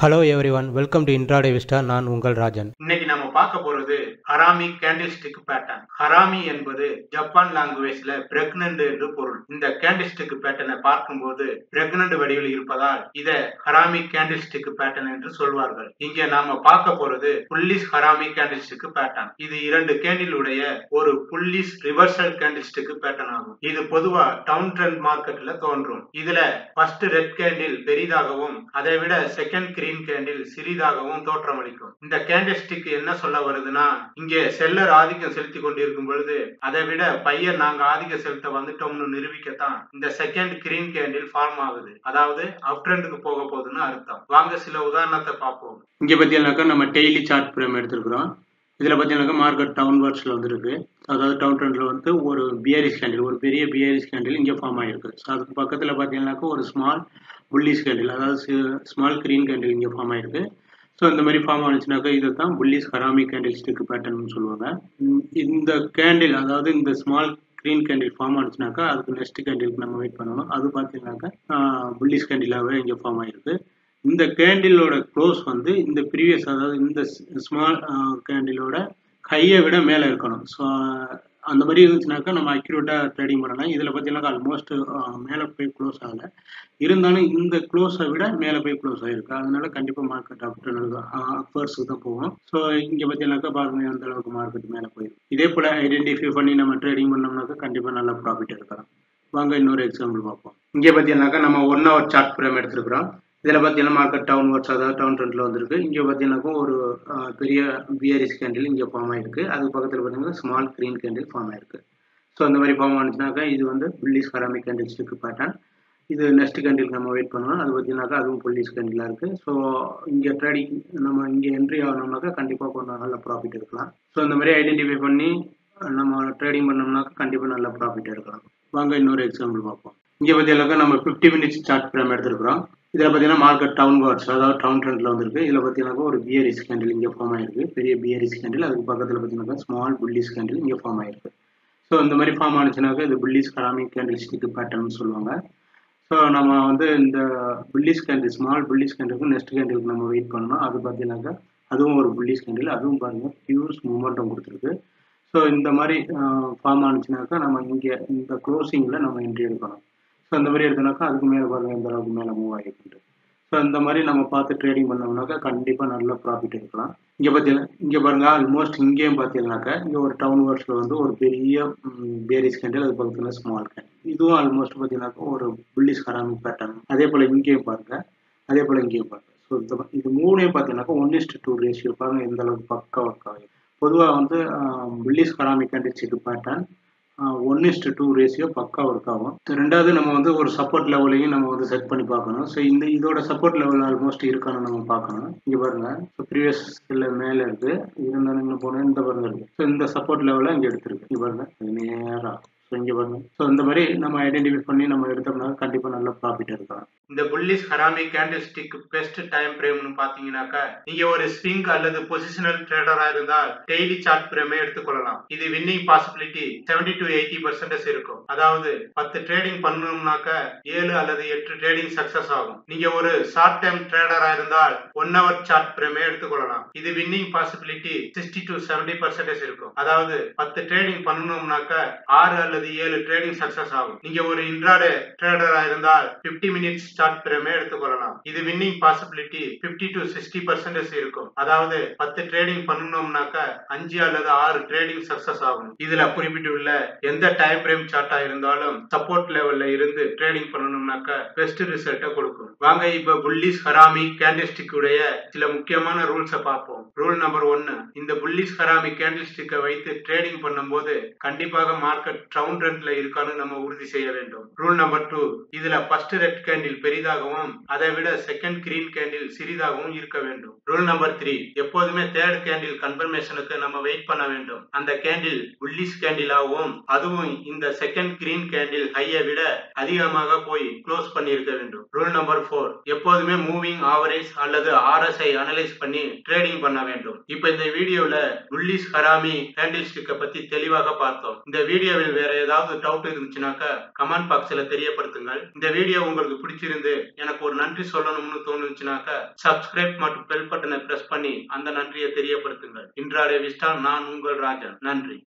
Hello everyone, welcome to intraday Vista. நான் உங்கள் ராஜன். இன்னைக்கு நம்ம பார்க்க போறது ஹராமி கேண்டில்ஸ்டிக் பேட்டர்ன். ஹராமி என்பது ஜப்பான் லாங்குவேஜ்ல பிரெக்னன்ட் என்று பொருள். இந்த கேண்டில்ஸ்டிக் பேட்டர்னை பார்க்கும்போது பிரெக்னன்ட் வடிவில் இருப்பதால் இத ஹராமி கேண்டில்ஸ்டிக் பேட்டர்ன் என்று சொல்வார்கள். இங்க நாம பார்க்க போறது புல்லிஷ் ஹராமி கேண்டில்ஸ்டிக் பேட்டர்ன். இது இரண்டு கேண்டில் உடைய ஒரு புல்லிஷ் ரிவர்சல் கேண்டில்ஸ்டிக் பேட்டர்ன் ஆகும். இது பொதுவா டவுன் ட்ரெண்ட் மார்க்கெட்ல தோன்றும். இதுல ஃபர்ஸ்ட் ரெட் கேண்டில் பெரிதாகவும் அதை விட செகண்ட் கிரீன் கேண்டில் சிறிதாகவும் தோற்றமளிக்கும். இந்த கேண்டில்ஸ்டிக் என்ன சொல்ல வருதுன்னா, இங்கே செல்லர் ஆதிக்கம் செலுத்தி கொண்டிருக்கும் பொழுது அதை விட பையர் நாங்க ஆதிக்கம் செலுத்த வந்துட்டோம்னு நிரூபிக்கத்தான் இந்த செகண்ட் கிரீன் கேண்டில் ஃபார்ம் ஆகுது. அதாவது அப் ட்ரெண்டுக்கு போக போகுதுன்னு அர்த்தம். வாங்க சில உதாரணத்தை பார்ப்போம். இங்க பத்தியானாக்கா நம்ம டெய்லி சார்ட் பிரேம் எடுத்திருக்கிறோம். இதுல பாத்தீங்கன்னாக்கா மார்க்கெட் டவுன்வர்ட்ஸ்ல வந்துருக்கு. அதாவது டவுன் ட்ரெண்ட்ல வந்து ஒரு பியரிஷ் கேண்டில், ஒரு பெரிய பியரிஷ் கேண்டில் இங்க ஃபார்ம் ஆயிருக்கு. ஸோ அதுக்கு பக்கத்துல பாத்தீங்கன்னாக்கா ஒரு ஸ்மால் புல்லிஷ் கேண்டில், அதாவது ஸ்மால் கிரீன் கேண்டில் இங்க ஃபார்ம் ஆயிருக்கு. ஸோ இந்த மாதிரி ஃபார்ம் ஆனிச்சுனாக்கா இதை தான் bullish harami candlestick pattern சொல்லுவாங்க. இந்த கேண்டில், அதாவது இந்த ஸ்மால் கிரீன் கேண்டில் ஃபார்ம் ஆனிச்சுனாக்கா அதுக்கு நெக்ஸ்ட் கேண்டிலுக்கு நம்ம வெயிட் பண்ணணும். அது பார்த்தீங்கன்னாக்கா புல்லிஷ் கேண்டிலாகவே இங்கே ஃபார்ம் ஆயிருக்கு. இந்த கேண்டிலோட க்ளோஸ் வந்து இந்த ப்ரீவியஸ், அதாவது இந்த ஸ்மால் கேண்டிலோட ஹையை விட மேலே இருக்கணும். ஸோ அந்த மாதிரி இருந்துச்சுனாக்கா நம்ம அக்யூரேட்டாக ட்ரேடிங் பண்ணலாம். இதில் பார்த்தீங்கன்னாக்கா ஆல்மோஸ்ட் மேலே போய் க்ளோஸ் ஆகலை, இருந்தாலும் இந்த க்ளோஸை விட மேலே போய் க்ளோஸ் ஆகிருக்கு. அதனால கண்டிப்பாக மார்க்கெட் அப்வர்ட்ஸுக்கு தான் போகும். ஸோ இங்கே பார்த்தீங்கன்னாக்கா பாருங்க அந்த அளவுக்கு மார்க்கெட் மேலே போயிருக்கு. இதே போல் ஐடென்டிஃபை பண்ணி நம்ம ட்ரேடிங் பண்ணோம்னாக்கா கண்டிப்பாக நல்ல ப்ராஃபிட் இருக்கலாம். வாங்க இன்னொரு எக்ஸாம்பிள் பார்ப்போம். இங்கே பார்த்தீங்கன்னாக்கா நம்ம 1 hour சார்ட் பிரேம் எடுத்துருக்கிறோம். இதில் பார்த்தீங்கன்னா மார்க்கெட் டவுன்வர்ட்ஸ், அதாவது டவுன் ட்ரெண்ட்ல வந்திருக்கு. இங்கே பார்த்தீங்கன்னாக்கா ஒரு பெரிய பியரிஷ் கேண்டில் இங்கே ஃபார்ம் ஆயிருக்கு. அதுக்கு பக்கத்தில் பார்த்தீங்கன்னா ஸ்மால் கிரீன் கேண்டில் ஃபார்ம் ஆயிருக்கு. ஸோ அந்த மாதிரி ஃபார்ம் ஆனிச்சுனாக்கா இது வந்து bullish harami candlestick pattern. இது நெக்ஸ்ட் கேண்டிலுக்கு நம்ம வெயிட் பண்ணணும். அது பார்த்தீங்கன்னாக்கா அதுவும் புல்லிஷ் கேண்டிலாக இருக்குது. ஸோ இங்கே ட்ரேடிங் நம்ம இங்கே என்ட்ரி ஆகணும்னாக்கா கண்டிப்பாக கொஞ்சம் நல்ல ப்ராஃபிட் இருக்கலாம். ஸோ இந்த மாதிரி ஐடென்டிஃபை பண்ணி நம்ம ட்ரேடிங் பண்ணோம்னாக்கா கண்டிப்பாக நல்ல ப்ராஃபிட் இருக்கலாம். வாங்க இன்னொரு எக்ஸாம்பிள் பார்ப்போம். இங்கே பார்த்தீங்கன்னாக்கா நம்ம 50 minutes சார்ட் பிரேம் எடுத்துருக்கிறோம். இதில் பார்த்தீங்கன்னா மார்க்கெட் டவுன்வர்ட்ஸ், அதாவது டவுன் ட்ரெண்ட்ல வந்திருக்கு. இதில் பார்த்தீங்கன்னாக்கா ஒரு பியரிஷ் கேண்டில் இங்கே ஃபார்ம் ஆயிருக்கு, பெரிய பியரிஷ் கேண்டில். அதுக்கு பக்கத்தில் பார்த்தீங்கன்னாக்கா ஸ்மால் புல்லிஷ் கேண்டில் இங்கே ஃபார்ம் ஆயிருக்கு. ஸோ இந்த மாதிரி ஃபார்ம் ஆனிச்சுனாக்கா இது bullish harami candlestick pattern சொல்லுவாங்க. ஸோ நம்ம வந்து இந்த புல்லிஷ் கேண்டில், ஸ்மால் புல்லிஷ் கேண்டிலுக்கு நெக்ஸ்ட் கேண்டிலுக்கு நம்ம வெயிட் பண்ணணும். அது பார்த்தீங்கன்னாக்கா அதுவும் ஒரு புல்லிஷ் கேண்டில், அதுவும் பாருங்கள் ஹியூஜ் மூமெண்டம் கொடுத்துருக்கு. ஸோ இந்த மாதிரி ஃபார்ம் ஆனிச்சுனாக்கா நம்ம இங்கே இந்த க்ளோசிங்கில் நம்ம என்ட்ரி எடுக்கணும். ஸோ அந்த மாதிரி எடுத்தோம்னாக்கா அதுக்கு மேலே பாருங்கள் இந்த அளவுக்கு மேலே மூவ் ஆகிருக்கு. ஸோ இந்த மாதிரி நம்ம பார்த்து ட்ரேடிங் பண்ணோம்னாக்கா கண்டிப்பாக நல்ல ப்ராஃபிட் எடுக்கலாம். இங்கே பார்த்தீங்கன்னா இங்கே பாருங்கள் ஆல்மோஸ்ட் இங்கேயும் பார்த்தீங்கன்னாக்கா இங்கே ஒரு டவுன் வர்ட்ஸில் வந்து ஒரு பெரிய பேரிஷ் கேண்டில், அது பார்த்தீங்கன்னா ஸ்மால் கேண்டில். இதுவும் ஆல்மோஸ்ட் பார்த்தீங்கன்னாக்கா ஒரு புல்லிஷ் ஹராமி பேட்டர்ன். அதே போல் இங்கேயும் பாருங்கள், அதே போல் இங்கேயும் பாருங்கள். ஸோ இது மூணையும் பார்த்தீங்கன்னாக்கா 1:2 ரேஷியோ பாருங்கள் எந்த அளவுக்கு பக்கா ஒர்க் ஆகுது. பொதுவாக வந்து bullish harami candlestick pattern 1:2 ratio பக்கா ஒர்க் ஆகும். ரெண்டாவது நம்ம வந்து ஒரு சப்போர்ட் லெவலையும் நம்ம வந்து செட் பண்ணி பார்க்கணும். ஸோ இதோட சப்போர்ட் லெவல் ஆல்மோஸ்ட் இருக்கான்னு நம்ம பார்க்கணும். இங்கே பாருங்க, ஸோ ப்ரீவியஸ் மேலே இருக்கு, இருந்தாலும் இன்னும் போனால் இந்த பாருங்க இருக்கு. ஸோ இந்த சப்போர்ட் லெவலை இங்கே எடுத்துருக்கு. இங்கே பாருங்க நேராக. ஸோ இங்கே பாருங்க. ஸோ இந்த மாதிரி நம்ம ஐடென்டிஃபை பண்ணி நம்ம எடுத்தோம்னா கண்டிப்பாக நல்ல ப்ராஃபிட் இருக்கலாம். இந்த bullish harami candlestick best time பிரேம்னு பாத்தீங்கன்னாக்கா நீங்க ஒரு ஸ்விங் அல்லது பொசிஷனல் ட்ரேடரா இருந்தால் டெய்லி சார்ட் பிரேமே எடுத்துக்கொள்ளலாம். இது வின்னிங் பாசிபிலிட்டி 70 to 80% இருக்கும். அதாவது 10 ட்ரேடிங் பண்ணணும்னாக்க 7 அல்லது 8 ட்ரேடிங் சக்சஸ் ஆகும். நீங்க ஒரு ஷார்ட் டைம் ட்ரேடரா இருந்தால் 1 hour சார்ட் பிரேமே எடுத்துக்கொள்ளலாம். இது வின்னிங் பாசிபிலிட்டி 60 to 70% இருக்கும். அதாவது 10 ட்ரேடிங் பண்ணணும்னாக்க 6 அல்லது 7 ட்ரேடிங் சக்சஸ் ஆகும். நீங்க ஒரு இன்ட்ராடே ட்ரேடரா இருந்தால் 50 minutes சார்ட் பிரேமே எடுத்துக்கொள்ளலாம். இது வின்னிங் பாசிபிலிட்டி 50 to 60% இருக்கும். அதாவது 10 ட்ரேடிங் பண்ணணும்னாக்க 5 அல்லது 6 ட்ரேடிங் சக்சஸ் ஆகும். இதுல குறிப்பிட்டுள்ள எந்த டைம் பிரேம் சார்ட்டா இருந்தாலும் சப்போர்ட் லெவல்ல இருந்து ட்ரேடிங் பண்ணணும்னாக்க பெஸ்ட் ரிசல்ட்டை கொடுக்கும். வாங்க இப்ப புல்லிஷ் ஹராமி கேண்டில் ஸ்டிக் உடைய சில முக்கியமான ரூல்ஸை பார்ப்போம். ரூல் நம்பர் 1, இந்த புல்லிஷ் ஹராமி கேண்டில் ஸ்டிக்கை வைத்து ட்ரேடிங் பண்ணும்போது கண்டிப்பாக மார்க்கெட் டவுன் ட்ரெண்ட்ல இருக்கான்னு நம்ம உறுதி செய்ய வேண்டும். ரூல் நம்பர் 2, இதுல ஃபர்ஸ்ட் ரெட் கேண்டில் பெரிதாகவும் அதை விட செகண்ட் கிரீன் கேண்டில் சிறிதாகவும் இருக்க வேண்டும். ரூல் நம்பர் 3, எப்போதுமே தேர்ட் கேண்டில் கன்ஃபர்மேஷனுக்கு நம்ம வெயிட் பண்ண வேண்டும். அந்த கேண்டில் புல்லிஷ் கேண்டிலாகவும் அதுவும் இந்த செகண்ட் கிரீன் கேண்டில் ஹையை விட அதிகமாக போய் க்ளோஸ் பண்ணி இருக்க வேண்டும். ரூல் நம்பர் 4, எப்போதுமே மூவிங் ஆவரேஜ் அல்லது RSI அனலைஸ் பண்ணி ட்ரேடிங் பண்ண வேண்டும். இப்ப இந்த வீடியோல புல்லிஷ் ஹராமி கேண்டில் ஸ்டிக்கை பத்தி தெளிவாக பார்த்தோம். இந்த வீடியோவில் வேற ஏதாவது டவுட் இருந்துச்சுனாக்கா கமெண்ட் பாக்ஸ்ல தெரியப்படுத்துங்கள். இந்த வீடியோ உங்களுக்கு பிடிச்சிருந்து எனக்கு ஒரு நன்றி சொல்லணும்னு தோணுச்சுனாக்கா சப்ஸ்கிரைப் மற்றும் பெல் பட்டனை பிரஸ் பண்ணி அந்த நன்றியை தெரியப்படுத்துங்கள். இன்றாடே விஸ்டா நான் உங்கள் ராஜன். நன்றி.